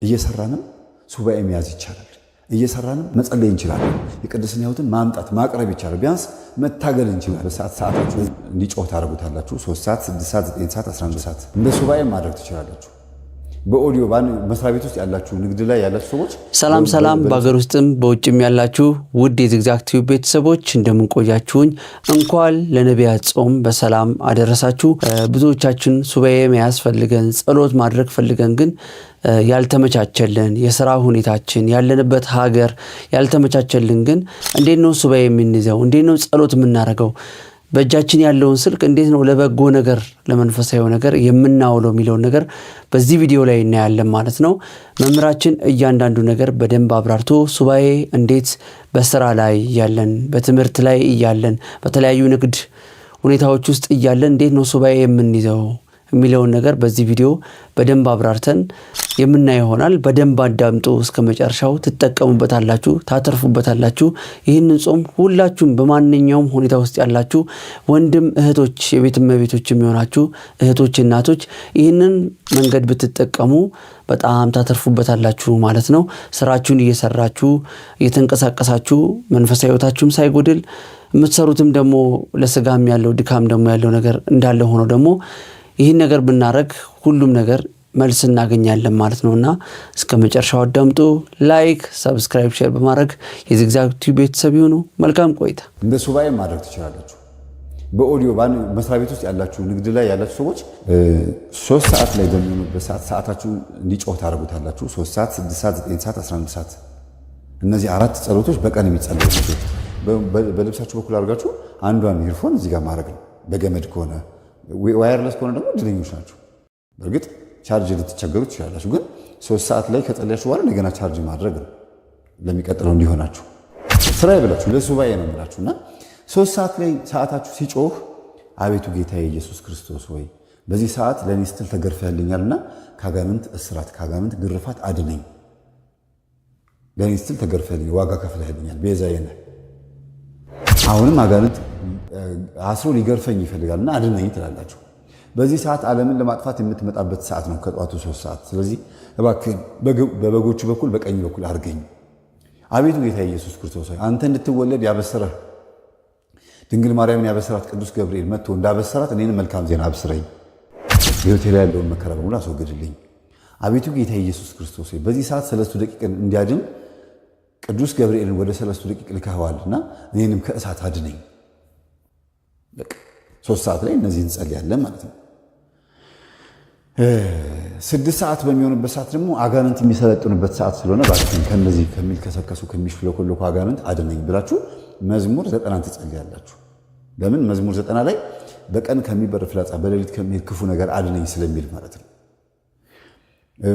እየሰራንም ሱባኤ መያዝ ይቻላል። እየሰራንም መጸለይ እንችላለን። የቅድስና ሕይወትን ማምጣት ማቅረብ ይቻላል። ቢያንስ መታገል እንችላለን። በሰዓታችሁ እንዲጮህ ታደርጉታላችሁ። 3 ሰዓት፣ 6 ሰዓት፣ 9 ሰዓት፣ 11 ሰዓት እንደ ሱባኤ ማድረግ ትችላላችሁ። በኦዲዮ መስሪያ ቤት ውስጥ ያላችሁ ንግድ ላይ ያላችሁ ሰዎች ሰላም በአገር ውስጥም በውጭም ያላችሁ ውድ የዚግዛግ ቲዩብ ቤተሰቦች እንደምንቆያችሁኝ እንኳን ለነቢያት ጾም በሰላም አደረሳችሁ። ብዙዎቻችን ሱባኤ መያዝ ፈልገን ጸሎት ማድረግ ፈልገን ግን ያልተመቻቸልን የሥራ ሁኔታችን ያለንበት ሀገር ያልተመቻቸልን ግን እንዴት ነው ሱባኤ የምንይዘው? እንዴት ነው ጸሎት የምናደርገው? በእጃችን ያለውን ስልክ እንዴት ነው ለበጎ ነገር ለመንፈሳዊ ነገር የምናውለው የሚለውን ነገር በዚህ ቪዲዮ ላይ እናያለን ማለት ነው። መምህራችን እያንዳንዱ ነገር በደንብ አብራርቶ ሱባኤ እንዴት በስራ ላይ ያለን በትምህርት ላይ ያለን በተለያዩ ንግድ ሁኔታዎች ውስጥ ያለን እንዴት ነው ሱባኤ የምንይዘው የሚለውን ነገር በዚህ ቪዲዮ በደንብ አብራርተን የምናየው ይሆናል። በደንብ አዳምጡ እስከ መጨረሻው ትጠቀሙበታላችሁ፣ ታተርፉበታላችሁ። ይህንን ጾም ሁላችሁም በማንኛውም ሁኔታ ውስጥ ያላችሁ ወንድም እህቶች፣ የቤት እመቤቶች የሚሆናችሁ እህቶች፣ እናቶች ይህንን መንገድ ብትጠቀሙ በጣም ታተርፉበታላችሁ ማለት ነው። ስራችሁን እየሰራችሁ እየተንቀሳቀሳችሁ መንፈሳዊ ሕይወታችሁም ሳይጎድል የምትሰሩትም ደግሞ ለስጋም ያለው ድካም ደግሞ ያለው ነገር እንዳለ ሆኖ ደግሞ ይህን ነገር ብናረግ ሁሉም ነገር መልስ እናገኛለን ማለት ነውና እስከ መጨረሻው አዳምጡ። ላይክ፣ ሰብስክራይብ፣ ሼር በማድረግ የዚግዛግ ቲዩብ ቤተሰብ ይሁኑ። መልካም ቆይታ። እንደ ሱባኤ ማድረግ ትችላላችሁ። በኦዲዮ መስሪያ ቤት ውስጥ ያላችሁ ንግድ ላይ ያላችሁ ሰዎች 3 ሰዓት ላይ በሚሆኑበት ሰዓታችሁ እንዲጮህ ታደርጉታላችሁ። 3 ሰዓት፣ 6 ሰዓት፣ 9 ሰዓት፣ 11 ሰዓት እነዚህ 4 ጸሎቶች በቀን የሚጸለዩ ናቸው። በልብሳችሁ በኩል አድርጋችሁ አንዷን ኢርፎን እዚህ ጋር ማድረግ ነው። በገመድ ከሆነ ዋየርለስ ከሆነ ደግሞ እድለኞች ናቸው። በእርግጥ ቻርጅ ልትቸገሩ ትችላላችሁ። ግን 3 ሰዓት ላይ ከጸለያችሁ በኋላ እንደገና ቻርጅ ማድረግ ነው ለሚቀጥለው እንዲሆናችሁ። ስራ ይብላችሁ ለሱባኤ ነው የምላችሁ እና 3 ሰዓት ላይ ሰዓታችሁ ሲጮህ አቤቱ ጌታዬ ኢየሱስ ክርስቶስ ወይ በዚህ ሰዓት ለእኔ ስትል ተገርፈህልኛልና ከአጋንንት እስራት ከአጋንንት ግርፋት አድነኝ። ለእኔ ስትል ተገርፈህልኛል፣ ዋጋ ከፍለህልኛል፣ ቤዛዬ ነህ። አሁንም አጋንንት አስሮ ሊገርፈኝ ይፈልጋልና አድነኝ ትላላችሁ። በዚህ ሰዓት ዓለምን ለማጥፋት የምትመጣበት ሰዓት ነው ከጠዋቱ 3 ሰዓት። ስለዚህ እባክህን በበጎቹ በኩል በቀኝ በኩል አድርገኝ። አቤቱ ጌታ ኢየሱስ ክርስቶስ ሆይ አንተ እንድትወለድ ያበሰረህ ድንግል ማርያምን ያበሰራት ቅዱስ ገብርኤል መጥቶ እንዳበሰራት እኔንም መልካም ዜና አብስረኝ። በሕይወቴ ላይ ያለውን መከራ በሙሉ አስወግድልኝ። አቤቱ ጌታ ኢየሱስ ክርስቶስ ሆይ በዚህ ሰዓት 3 ደቂቃን እንዲያድን ቅዱስ ገብርኤልን ወደ 3 ደቂቃ ልከኸዋልና እኔንም ከእሳት አድነኝ። በቃ 3 ሰዓት ላይ እነዚህ እንጸልያለን ማለት ነው። 6 ሰዓት በሚሆንበት ሰዓት ደግሞ አጋንንት የሚሰለጥኑበት ሰዓት ስለሆነ ባክን ከነዚህ ከሚልከሰከሱ ከሚሽለኮለኩ አጋንንት አድነኝ ብላችሁ መዝሙር 90 ትጸልያላችሁ። ለምን? መዝሙር 90 ላይ በቀን ከሚበር ፍላጻ በሌሊት ከሚሄድ ክፉ ነገር አድነኝ ስለሚል ማለት ነው።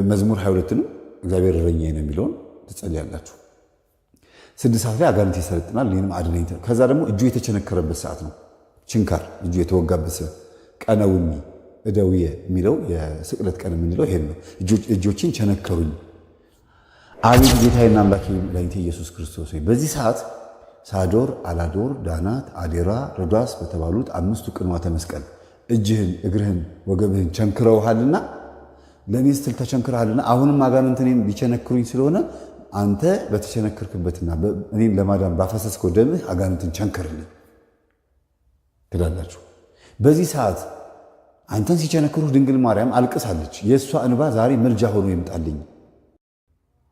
መዝሙር 22ንም እግዚአብሔር እረኛዬ ነው የሚለውን ትጸልያላችሁ። 6 ሰዓት ላይ አጋንንት ይሰለጥናል፣ እኔንም አድነኝ። ከዛ ደግሞ እጁ የተቸነከረበት ሰዓት ነው። ችንካር እጁ የተወጋበት ቀነውኒ እደውየ የሚለው የስቅለት ቀን የምንለው ይሄን ነው። እጆችን ቸነከሩኝ። አቤቱ ጌታዬና አምላኬ መድኃኒቴ ኢየሱስ ክርስቶስ ሆይ በዚህ ሰዓት ሳዶር፣ አላዶር፣ ዳናት፣ አዴራ፣ ሮዳስ በተባሉት 5ቱ ቅንዋተ መስቀል እጅህን፣ እግርህን፣ ወገብህን ቸንክረውሃልና ለእኔ ስትል ተቸንክረሃልና አሁንም አጋንንት እኔን ሊቸነክሩኝ ስለሆነ አንተ በተቸነከርክበትና እኔን ለማዳን ባፈሰስከው ደምህ አጋንንትን ቸንክርልኝ ትላላችሁ። በዚህ ሰዓት አንተን ሲቸነክሩህ ድንግል ማርያም አልቅሳለች። የእሷ እንባ ዛሬ ምልጃ ሆኖ ይምጣልኝ።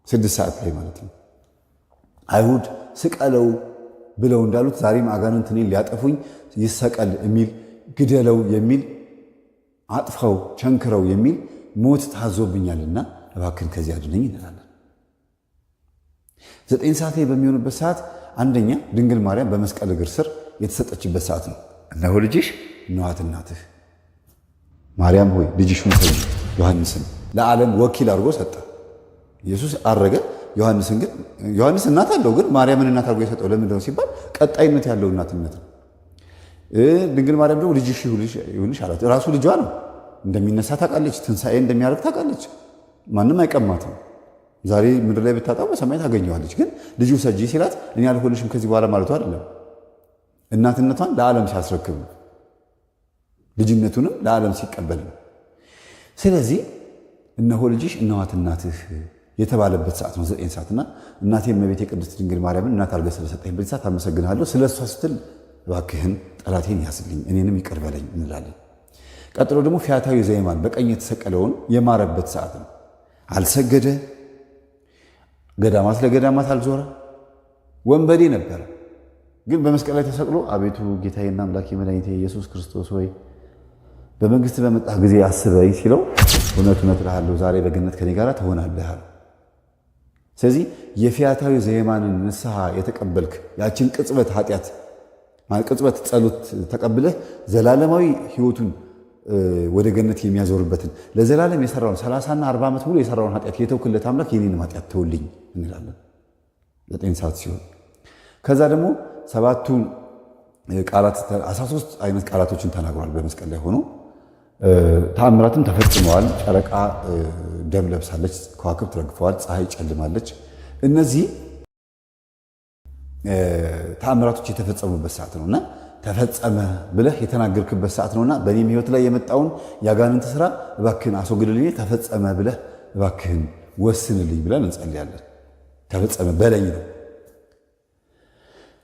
6 ሰዓት ላይ ማለት ነው። አይሁድ ስቀለው ብለው እንዳሉት ዛሬም አጋንንት እኔን ሊያጠፉኝ ይሰቀል የሚል ግደለው የሚል አጥፈው ቸንክረው የሚል ሞት ታዞብኛልና እባክን ከዚህ አድነኝ እንላለን። 9 ሰዓት ላይ በሚሆንበት ሰዓት አንደኛ ድንግል ማርያም በመስቀል እግር ስር የተሰጠችበት ሰዓት ነው። እነሆ ልጅሽ እነኋት እናትህ። ማርያም ሆይ ልጅሽን ሰጂ። ዮሐንስን ለዓለም ወኪል አድርጎ ሰጠ። ኢየሱስ አረገ። ዮሐንስን ግን ዮሐንስ እናት አለው፣ ግን ማርያምን እናት አድርጎ የሰጠው ለምንድን ነው ሲባል ቀጣይነት ያለው እናትነት ነው። ድንግል ማርያም ደግሞ ልጅሽ ይሁንሽ አላት። ራሱ ልጇ ነው። እንደሚነሳ ታውቃለች። ትንሣኤ እንደሚያደርግ ታውቃለች። ማንም አይቀማትም። ዛሬ ምድር ላይ ብታጣው በሰማይ ታገኘዋለች። ግን ልጁ ሰጂ ሲላት እኔ አልሆንሽም ከዚህ በኋላ ማለቱ አይደለም። እናትነቷን ለዓለም ሲያስረክብ ልጅነቱንም ለዓለም ሲቀበል ነው። ስለዚህ እነሆ ልጅሽ እነኋት እናትህ የተባለበት ሰዓት ነው 9 ሰዓት እና እናቴ እመቤቴ ቅድስት ድንግል ማርያምን እናት አድርገህ ስለሰጠኝ በዚህ ሰዓት አመሰግንሃለሁ። ስለሷ ስትል እባክህን ጠላቴን ያዝልኝ እኔንም ይቅር በለኝ እንላለን። ቀጥሎ ደግሞ ፊያታዊ ዘየማን በቀኝ የተሰቀለውን የማረበት ሰዓት ነው። አልሰገደ፣ ገዳማት ለገዳማት አልዞረ፣ ወንበዴ ነበረ። ግን በመስቀል ላይ ተሰቅሎ አቤቱ ጌታዬና አምላኬ መድኃኒቴ ኢየሱስ ክርስቶስ ሆይ በመንግስት በመጣህ ጊዜ አስበኝ ሲለው እውነት እውነት እልሃለሁ ዛሬ በገነት ከኔ ጋር ትሆናለህ። ስለዚህ የፊያታዊ ዘየማንን ንስሐ የተቀበልክ ያችን ቅጽበት ኃጢአት ቅጽበት ጸሎት ተቀብለህ ዘላለማዊ ህይወቱን ወደ ገነት የሚያዞርበትን ለዘላለም የሰራውን 30ና 40 ዓመት ሙሉ የሰራውን ኃጢአት የተውክለት አምላክ የኔንም ኃጢአት ተውልኝ እንላለን 9 ሰዓት ሲሆን። ከዛ ደግሞ 7ቱን ቃላት 13 አይነት ቃላቶችን ተናግሯል በመስቀል ላይ ሆኖ። ተአምራትም ተፈጽመዋል። ጨረቃ ደም ለብሳለች፣ ከዋክብት ረግፈዋል፣ ፀሐይ ጨልማለች። እነዚህ ተአምራቶች የተፈጸሙበት ሰዓት ነውና ተፈጸመ ብለህ የተናገርክበት ሰዓት ነውና በእኔም ህይወት ላይ የመጣውን ያጋንንት ስራ እባክህን አስወግድልኝ፣ ተፈጸመ ብለህ እባክህን ወስንልኝ ብለን እንጸልያለን። ተፈጸመ በለኝ ነው።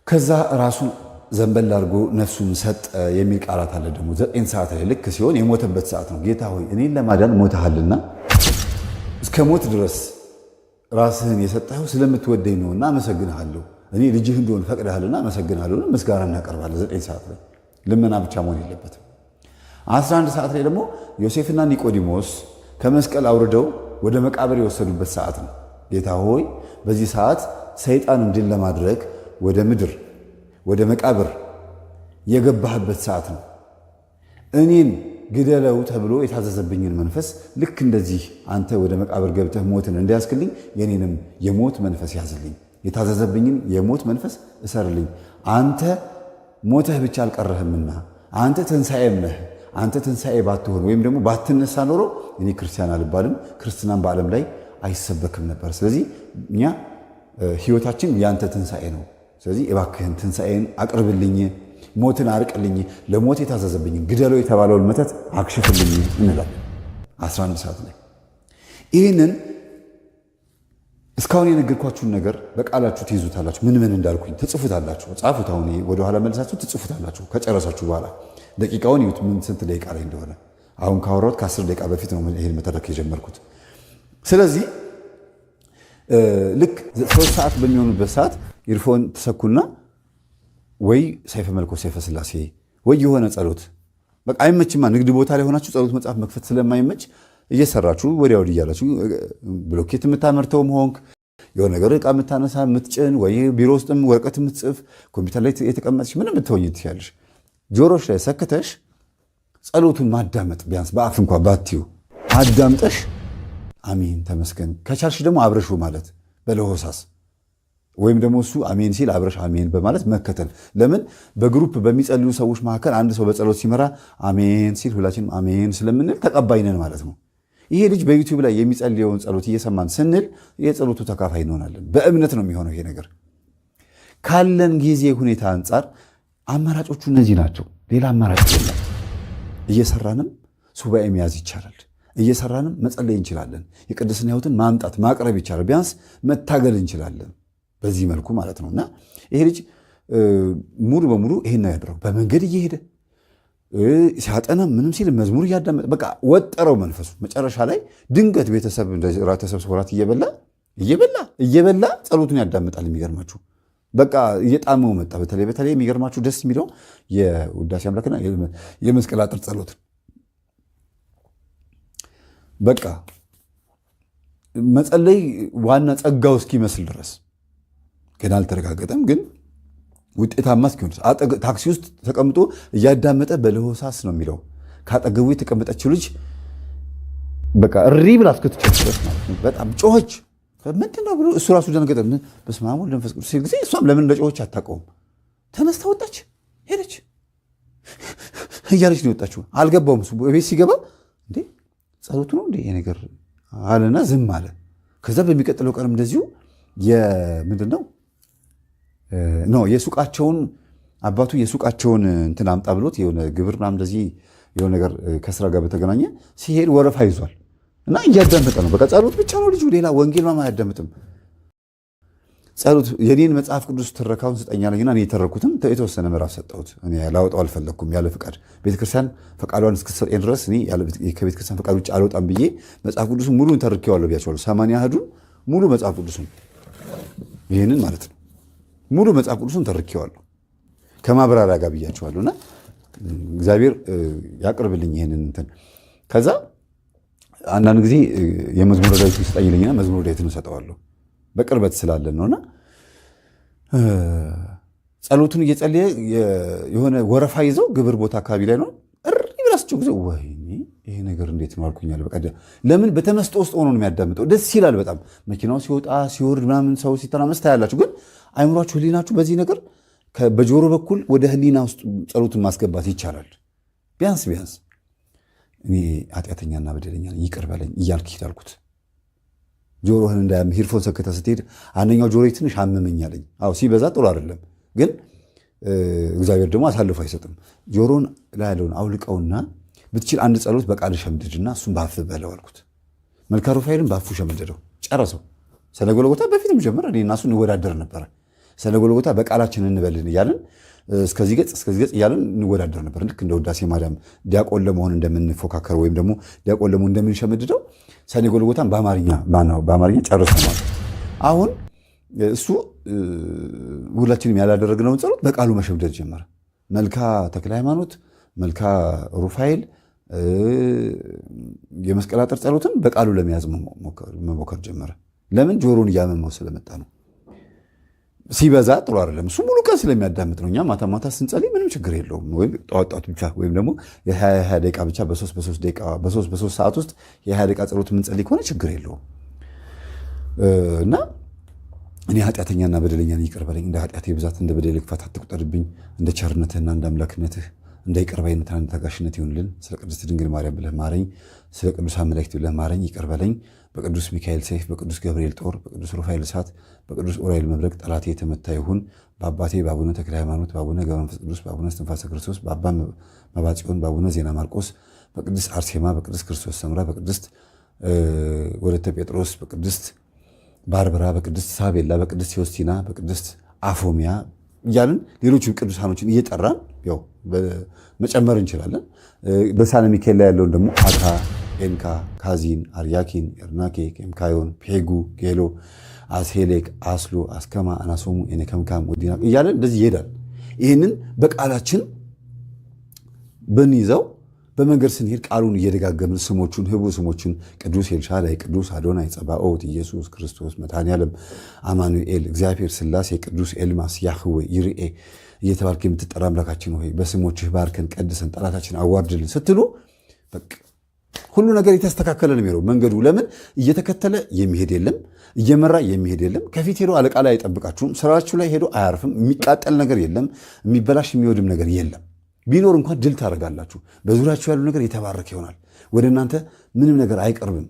ከዛ ራሱን ዘንበል አድርጎ ነፍሱን ሰጠ የሚል ቃላት አለ። ደግሞ 9 ሰዓት ላይ ልክ ሲሆን የሞተበት ሰዓት ነው። ጌታ ሆይ እኔን ለማዳን ሞተሃልና እስከ ሞት ድረስ ራስህን የሰጠኸው ስለምትወደኝ ነውና አመሰግንሃለሁ። እኔ ልጅህ እንደሆን ፈቅደሃልና አመሰግንሃለሁ። ምስጋና እናቀርባለን። 9 ሰዓት ላይ ልመና ብቻ መሆን የለበትም። 11 ሰዓት ላይ ደግሞ ዮሴፍና ኒቆዲሞስ ከመስቀል አውርደው ወደ መቃብር የወሰዱበት ሰዓት ነው። ጌታ ሆይ በዚህ ሰዓት ሰይጣንን ድል ለማድረግ ወደ ምድር ወደ መቃብር የገባህበት ሰዓት ነው። እኔን ግደለው ተብሎ የታዘዘብኝን መንፈስ ልክ እንደዚህ አንተ ወደ መቃብር ገብተህ ሞትን እንዲያስክልኝ የኔንም የሞት መንፈስ ያዝልኝ፣ የታዘዘብኝን የሞት መንፈስ እሰርልኝ። አንተ ሞተህ ብቻ አልቀረህምና አንተ ትንሣኤም ነህ። አንተ ትንሣኤ ባትሆን ወይም ደግሞ ባትነሳ ኖሮ እኔ ክርስቲያን አልባልም፣ ክርስትናን በዓለም ላይ አይሰበክም ነበር። ስለዚህ እኛ ህይወታችን ያንተ ትንሣኤ ነው። ስለዚህ እባክህን ትንሣኤን አቅርብልኝ፣ ሞትን አርቅልኝ፣ ለሞት የታዘዘብኝን ግደለው የተባለውን መተት አክሽፍልኝ እንላለን 11 ሰዓት ላይ። ይህንን እስካሁን የነገርኳችሁን ነገር በቃላችሁ ትይዙታላችሁ። ምን ምን እንዳልኩኝ ትጽፉታላችሁ። ጻፉት። አሁን ወደኋላ መልሳችሁ ትጽፉታላችሁ። ከጨረሳችሁ በኋላ ደቂቃውን ይዩት፣ ምን ስንት ደቂቃ ላይ እንደሆነ። አሁን ካወራሁት ከ10 ደቂቃ በፊት ነው ይህን መተረክ የጀመርኩት። ስለዚህ ልክ 3 ሰዓት በሚሆኑበት ሰዓት ኢርፎን ተሰኩና ወይ ሰይፈ መለኮት ሰይፈ ስላሴ ወይ የሆነ ጸሎት በቃ አይመችማ። ንግድ ቦታ ላይ ሆናችሁ ጸሎት መጽሐፍ መክፈት ስለማይመች እየሰራችሁ ወዲያ ወዲህ እያላችሁ ብሎኬት የምታመርተውም ሆንክ የሆነ ነገር ዕቃ የምታነሳ የምትጭን ወይ ቢሮ ውስጥም ወረቀት የምትጽፍ ኮምፒውተር ላይ የተቀመጥሽ ምንም ብትሆኝ ትችያለሽ። ጆሮሽ ላይ ሰክተሽ ጸሎቱን ማዳመጥ ቢያንስ በአፍ እንኳ ባትዩ አዳምጠሽ አሜን ተመስገን ከቻልሽ ደግሞ አብረሹ ማለት በለሆሳስ ወይም ደግሞ እሱ አሜን ሲል አብረሽ አሜን በማለት መከተል። ለምን በግሩፕ በሚጸልዩ ሰዎች መካከል አንድ ሰው በጸሎት ሲመራ አሜን ሲል ሁላችንም አሜን ስለምንል ተቀባይ ነን ማለት ነው። ይሄ ልጅ በዩቲዩብ ላይ የሚጸልየውን ጸሎት እየሰማን ስንል የጸሎቱ ተካፋይ እንሆናለን። በእምነት ነው የሚሆነው ይሄ ነገር። ካለን ጊዜ ሁኔታ አንጻር አማራጮቹ እነዚህ ናቸው። ሌላ አማራጭ የለም። እየሰራንም ሱባኤ መያዝ ይቻላል። እየሰራንም መጸለይ እንችላለን። የቅድስና ሕይወትን ማምጣት ማቅረብ ይቻላል። ቢያንስ መታገል እንችላለን። በዚህ መልኩ ማለት ነውና ይሄ ልጅ ሙሉ በሙሉ ይሄን ነው ያደረገው። በመንገድ እየሄደ ሲያጠና ምንም ሲል መዝሙር እያዳመጠ በቃ ወጠረው መንፈሱ። መጨረሻ ላይ ድንገት ቤተሰብ ራት ተሰብስቦ ራት እየበላ ጸሎቱን ያዳምጣል። የሚገርማችሁ በቃ እየጣመው መጣ። በተለይ የሚገርማችሁ ደስ የሚለው የውዳሴ አምላክና የመስቀል አጥር ጸሎት በቃ መጸለይ ዋና ጸጋው እስኪመስል ድረስ ገና አልተረጋገጠም፣ ግን ውጤታማ እስኪሆን ታክሲ ውስጥ ተቀምጦ እያዳመጠ በለሆሳስ ነው የሚለው። ካጠገቡ የተቀመጠችው ልጅ በቃ እሪ ብላ እስክትጨርስ ማለት ነው። በጣም ጮኸች። ምንድን ነው ብሎ እሱ ራሱ ደነገጠ። በስመ አብ ወወልድ ወመንፈስ ቅዱስ ሲል ጊዜ እሷም ለምን እንደጮኸች አታውቀውም። ተነስታ ወጣች፣ ሄደች እያለች ነው የወጣችው። አልገባውም። እሱ ቤት ሲገባ እንዴ ጸሎቱ ነው እንዴ ይሄ ነገር አለና ዝም አለ። ከዛ በሚቀጥለው ቀንም እንደዚሁ ምንድን ነው የሱቃቸውን አባቱ የሱቃቸውን እንትን አምጣ ብሎት የሆነ ግብር ምናምን እንደዚህ የሆነ ነገር ከስራ ጋር በተገናኘ ሲሄድ ወረፋ ይዟል እና እያዳመጠ ነው። በቃ ጸሎት ብቻ ነው ልጁ፣ ሌላ ወንጌል ማማ አያዳምጥም። ጸሎት የኔን መጽሐፍ ቅዱስ ትረካውን ስጠኝ አለኝና እኔ የተረኩትም የተወሰነ ምዕራፍ ሰጠሁት። እኔ ላወጣው አልፈለግኩም ያለ ፍቃድ። ቤተክርስቲያን ፈቃዷን እስክትሰጠኝ ድረስ እኔ ከቤተክርስቲያን ፈቃድ ውጭ አልወጣም ብዬ መጽሐፍ ቅዱሱን ሙሉን ተርኬዋለሁ ብያቸዋለሁ። 80 አህዱን ሙሉ መጽሐፍ ቅዱሱን ይህንን ማለት ነው ሙሉ መጽሐፍ ቅዱሱን ተርኬዋለሁ ከማብራሪያ ጋር ብያቸዋለሁ። እና እግዚአብሔር ያቅርብልኝ ይህንን እንትን። ከዛ አንዳንድ ጊዜ የመዝሙረ ዳዊትን ስጠኝ ይለኝና መዝሙረ ዳዊትን እሰጠዋለሁ በቅርበት ስላለን ነውና ጸሎቱን እየጸለየ የሆነ ወረፋ ይዘው ግብር ቦታ አካባቢ ላይ ነው እሪ ብላስቸው ጊዜ ወይኔ ይሄ ነገር እንዴት ነው አልኩኛል። በቃ ለምን በተመስጦ ውስጥ ሆኖ ነው የሚያዳምጠው። ደስ ይላል በጣም መኪናው ሲወጣ ሲወርድ ምናምን ሰው ሲተራመስ ታያላችሁ። ግን አይምሯችሁ ህሊናችሁ በዚህ ነገር በጆሮ በኩል ወደ ህሊና ውስጥ ጸሎቱን ማስገባት ይቻላል። ቢያንስ እኔ ኃጢአተኛና በደለኛ ይቅር በለኝ እያልክ ሂድ አልኩት። ጆሮህን እንዳያም ሂርፎን ሰክተህ ስትሄድ አንደኛው ጆሮ ትንሽ አመመኝ አለኝ። አዎ ሲበዛ ጥሩ አይደለም፣ ግን እግዚአብሔር ደግሞ አሳልፎ አይሰጥም። ጆሮን ላይ ያለውን አውልቀውና ብትችል አንድ ጸሎት በቃል ሸምድድና እሱም ባፍ በለው አልኩት። መልካ ሩፋኤልን ባፉ ሸመደደው ጨረሰው። ስለ ጎልጎታ በፊትም ጀምር እኔ እና እሱ እንወዳደር ነበረ። ስለ ጎልጎታ በቃላችን እንበልን እያለን እስከዚህ ገጽ እያለን እንወዳደር ነበር። ልክ እንደ ውዳሴ ማርያም ዲያቆን ለመሆን እንደምንፎካከር ወይም ደግሞ ዲያቆን ለመሆን እንደምንሸመድደው ሰኔ ጎልጎታን በአማርኛ ጨርሰናል። አሁን እሱ ሁላችንም ያላደረግነውን ጸሎት በቃሉ መሸምደድ ጀመረ። መልካ ተክለ ሃይማኖት፣ መልካ ሩፋኤል የመስቀል አጥር ጸሎትን በቃሉ ለመያዝ መሞከር ጀመረ። ለምን? ጆሮን እያመመው ስለመጣ ነው። ሲበዛ ጥሩ አይደለም። እሱ ሙሉ ቀን ስለሚያዳምጥ ነው። እኛ ማታ ማታ ስንጸልይ ምንም ችግር የለውም። ወይም ጠዋት ብቻ ወይም ደግሞ የ20 ደቂቃ ብቻ በ3 ሰዓት ውስጥ የ20 ደቂቃ ጸሎት የምንጸልይ ከሆነ ችግር የለውም። እና እኔ ኃጢአተኛና በደለኛ ይቅር በለኝ፣ እንደ ኃጢአቴ ብዛት እንደ በደሌ ክፋት አትቁጠርብኝ፣ እንደ ቸርነትህና እንደ አምላክነትህ እንደ ይቅር ባይነትና እንደ ታጋሽነት ይሁንልን። ስለ ቅድስት ድንግል ማርያም ብለህ ማረኝ፣ ስለ ቅዱሳን መላእክት ብለህ ማረኝ፣ ይቅር በለኝ። በቅዱስ ሚካኤል ሰይፍ፣ በቅዱስ ገብርኤል ጦር፣ በቅዱስ ሩፋኤል እሳት፣ በቅዱስ ኡራኤል መብረቅ ጠላቴ የተመታ ይሁን። በአባቴ በአቡነ ተክለ ሃይማኖት፣ በአቡነ ገብረ መንፈስ ቅዱስ፣ በአቡነ እስትንፋሰ ክርስቶስ፣ በአባ መባጽዮን፣ በአቡነ ዜና ማርቆስ፣ በቅድስት አርሴማ፣ በቅድስት ክርስቶስ ሰምራ፣ በቅድስት ወለተ ጴጥሮስ፣ በቅድስት ባርበራ፣ በቅድስት ሳቤላ፣ በቅድስት ቴዎስቲና፣ በቅድስት አፎሚያ እያልን ሌሎችን ቅዱሳኖችን እየጠራን ያው መጨመር እንችላለን። በሳነ ሚካኤል ላይ ያለውን ደግሞ አካ፣ ኤንካ፣ ካዚን፣ አርያኪን፣ ኤርናኬ፣ ኬምካዮን፣ ፔጉ፣ ጌሎ፣ አስሄሌክ፣ አስሎ፣ አስከማ፣ አናሶሙ፣ ኤኔከምካም፣ ወዲና እያለን እንደዚህ ይሄዳል። ይህንን በቃላችን ብንይዘው በመንገድ ስንሄድ ቃሉን እየደጋገምን ስሞቹን ህቡ ስሞቹን ቅዱስ ኤልሻዳይ፣ ቅዱስ አዶናይ ጸባኦት፣ ኢየሱስ ክርስቶስ፣ መድኃኔዓለም፣ አማኑኤል፣ እግዚአብሔር ሥላሴ፣ ቅዱስ ኤልማስ፣ ያህዌ ይርኤ እየተባልክ የምትጠራ አምላካችን ሆይ በስሞችህ ባርከን ቀድሰን ጠላታችን አዋርድልን ስትሉ በቃ ሁሉ ነገር የተስተካከለ ነው የሚለው መንገዱ። ለምን እየተከተለ የሚሄድ የለም፣ እየመራ የሚሄድ የለም። ከፊት ሄዶ አለቃ ላይ አይጠብቃችሁም። ስራችሁ ላይ ሄዶ አያርፍም። የሚቃጠል ነገር የለም። የሚበላሽ የሚወድም ነገር የለም። ቢኖር እንኳን ድል ታደርጋላችሁ። በዙሪያችሁ ያሉ ነገር የተባረከ ይሆናል። ወደ እናንተ ምንም ነገር አይቀርብም።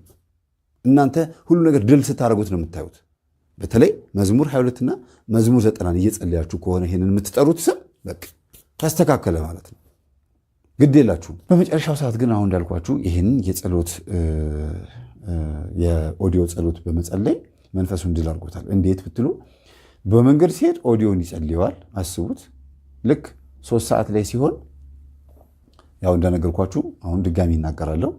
እናንተ ሁሉ ነገር ድል ስታደርጉት ነው የምታዩት። በተለይ መዝሙር 22 እና መዝሙር 90 እየጸለያችሁ ከሆነ ይሄንን የምትጠሩት ስም በቃ ተስተካከለ ማለት ነው። ግድ የላችሁም። በመጨረሻው ሰዓት ግን አሁን እንዳልኳችሁ ይህንን የጸሎት የኦዲዮ ጸሎት በመጸለይ መንፈሱን ድል አድርጎታል። እንዴት ብትሉ በመንገድ ሲሄድ ኦዲዮን ይጸልየዋል። አስቡት። ልክ 3 ሰዓት ላይ ሲሆን ያው እንደነገርኳችሁ አሁን ድጋሚ እናገራለሁ።